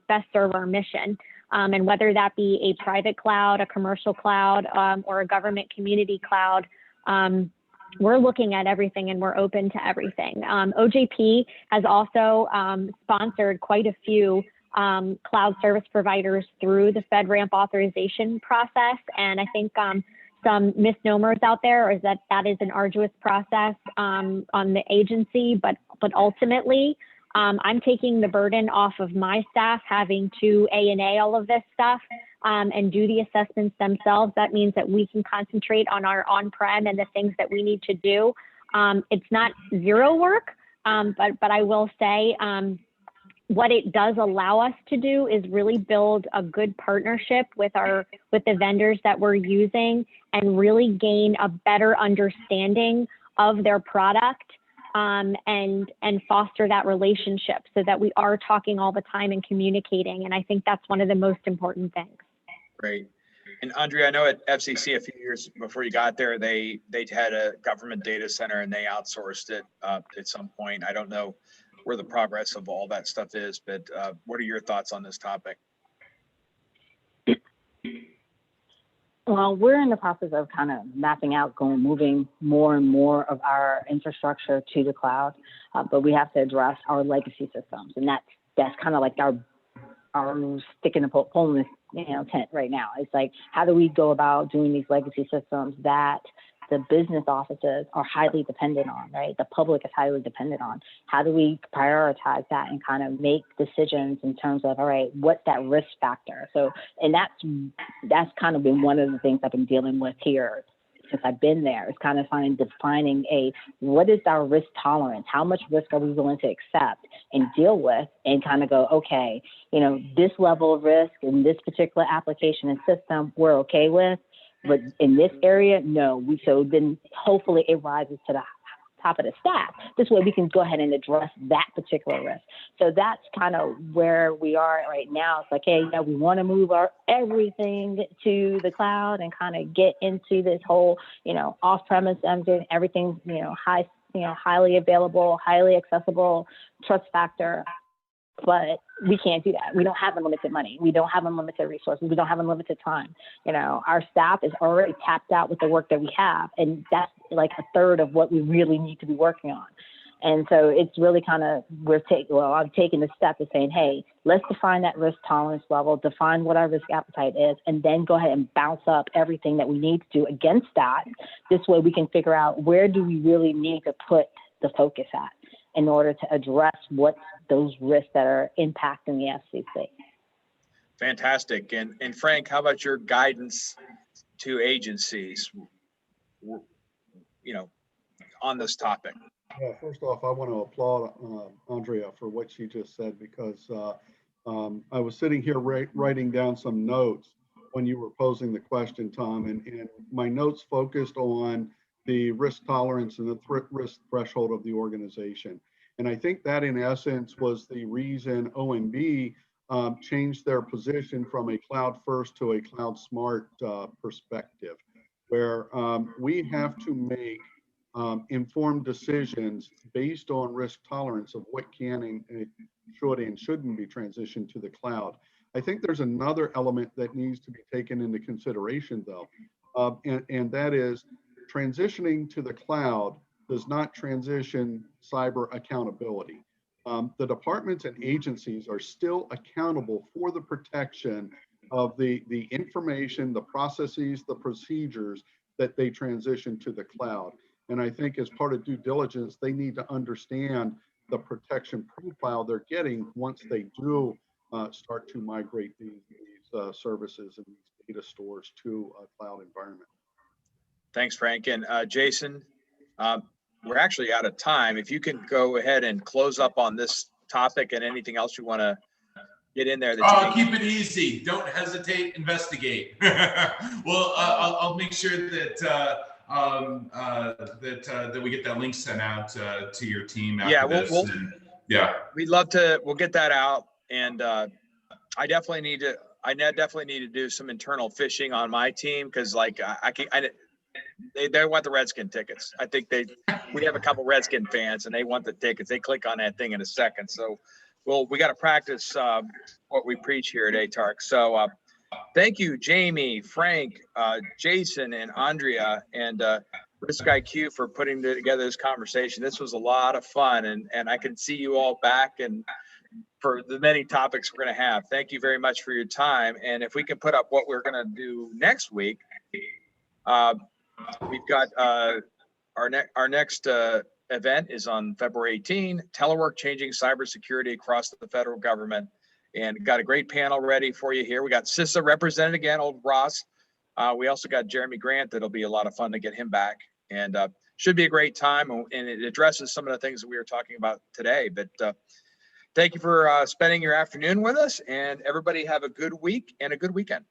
best serve our mission. And whether that be a private cloud, a commercial cloud, or a government community cloud, we're looking at everything and we're open to everything. OJP has also sponsored quite a few cloud service providers through the FedRAMP authorization process. And I think some misnomers out there is that is an arduous process on the agency, but ultimately, I'm taking the burden off of my staff having to A&A all of this stuff. and do the assessments themselves. That means that we can concentrate on our on-prem and the things that we need to do. It's not zero work, but I will say what it does allow us to do is really build a good partnership with the vendors that we're using and really gain a better understanding of their product and foster that relationship so that we are talking all the time and communicating. And I think that's one of the most important things. Great. And Andrea, I know at FCC a few years before you got there, they had a government data center and they outsourced it at some point. I don't know where the progress of all that stuff is, but what are your thoughts on this topic? Well, we're in the process of kind of mapping out, moving more and more of our infrastructure to the cloud, but we have to address our legacy systems, and that's kind of like our stick in the pole in the tent right now. It's like, how do we go about doing these legacy systems that the business offices are highly dependent on, right? The public is highly dependent on. How do we prioritize that and kind of make decisions in terms of, all right, what's that risk factor? So, and that's kind of been one of the things I've been dealing with here since I've been there. It's kind of defining what is our risk tolerance? How much risk are we willing to accept and deal with, and kind of go, okay, this level of risk in this particular application and system, we're okay with. But in this area, no. So then hopefully it rises to the top of the stack. This way we can go ahead and address that particular risk. So that's kind of where we are right now. It's like, hey, we want to move everything to the cloud and kind of get into this whole, off-premise everything, highly available, highly accessible, trust factor. But we can't do that. We don't have unlimited money. We don't have unlimited resources. We don't have unlimited time. Our staff is already tapped out with the work that we have, and that's like a third of what we really need to be working on. And so it's really kind of, I'm taking the step of saying, hey, let's define that risk tolerance level, define what our risk appetite is, and then go ahead and bounce up everything that we need to do against that. This way we can figure out where do we really need to put the focus at in order to address what those risks that are impacting the FCC. Fantastic. And Frank, how about your guidance to agencies, on this topic? Yeah, first off, I want to applaud Andrea for what she just said, because I was sitting here writing down some notes when you were posing the question, Tom, and my notes focused on the risk tolerance and the risk threshold of the organization. And I think that in essence was the reason OMB changed their position from a cloud first to a cloud smart perspective, where we have to make informed decisions based on risk tolerance of what can and should and shouldn't be transitioned to the cloud. I think there's another element that needs to be taken into consideration, though, and that is transitioning to the cloud does not transition cyber accountability. The departments and agencies are still accountable for the protection of the information, the processes, the procedures that they transition to the cloud. And I think as part of due diligence, they need to understand the protection profile they're getting once they do start to migrate these services and these data stores to a cloud environment. Thanks, Frank. And Jason, we're actually out of time. If you can go ahead and close up on this topic and anything else you want to get in there. Keep it easy. Don't hesitate. Investigate. Well, I'll make sure that that we get that link sent out to your team after this. We'd love to. We'll get that out, and I definitely need to do some internal fishing on my team, because they want the Redskin tickets. I think we have a couple Redskin fans and they want the tickets. They click on that thing in a second. So, we got to practice what we preach here at ATARC. So, thank you, Jamie, Frank, Jason, and Andrea, and Risk IQ for putting together this conversation. This was a lot of fun, and I can see you all back and for the many topics we're going to have. Thank you very much for your time. And if we can put up what we're going to do next week, we've got our next event is on February 18, telework changing cybersecurity across the federal government. and got a great panel ready for you here. We got CISA represented again, old Ross. We also got Jeremy Grant. That'll be a lot of fun to get him back, and should be a great time. And it addresses some of the things that we were talking about today. But thank you for spending your afternoon with us, and everybody have a good week and a good weekend.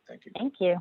Thank you. Thank you.